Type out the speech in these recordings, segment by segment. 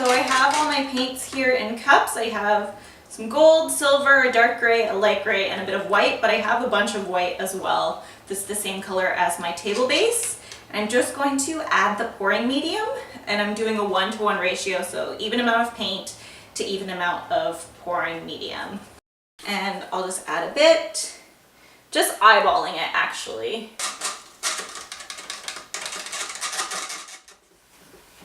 So I have all my paints here in cups. I have some gold, silver, a dark gray, a light gray, and a bit of white, but I have a bunch of white as well. This is the same color as my table base. And I'm just going to add the pouring medium, and I'm doing a 1-to-1 ratio, so even amount of paint to even amount of pouring medium. And I'll just add a bit, just eyeballing it actually.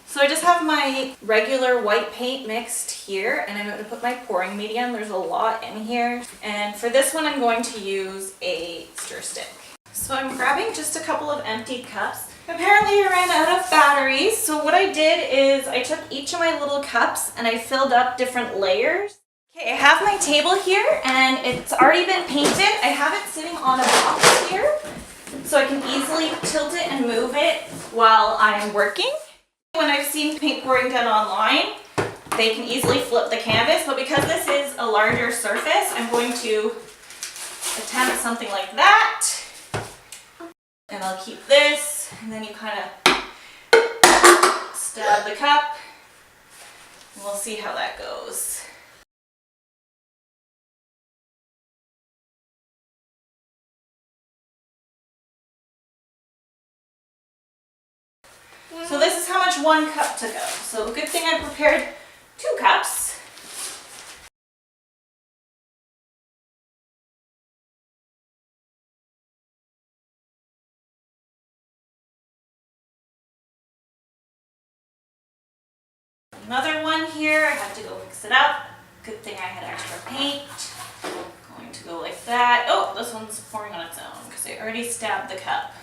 So I just have my regular white paint mixed here, and I'm going to put my pouring medium. There's a lot in here. And for this one, I'm going to use a stir stick. So I'm grabbing just a couple of emptied cups. Apparently I ran out of batteries. So what I did is I took each of my little cups and I filled up different layers. Okay, I have my table here and it's already been painted. I have it sitting on a box here, so I can easily tilt it and move it while I'm working. When I've seen paint pouring done online, they can easily flip the canvas, but because this is a larger surface, I'm going to attempt something like that. And I'll keep this, and then you kind of stab the cup, and we'll see how that goes. So this is how much 1 cup to go. So good thing I prepared 2 cups. Another one here, I have to go mix it up. Good thing I had extra paint. Going to go like that. Oh, this one's pouring on its own because I already stabbed the cup.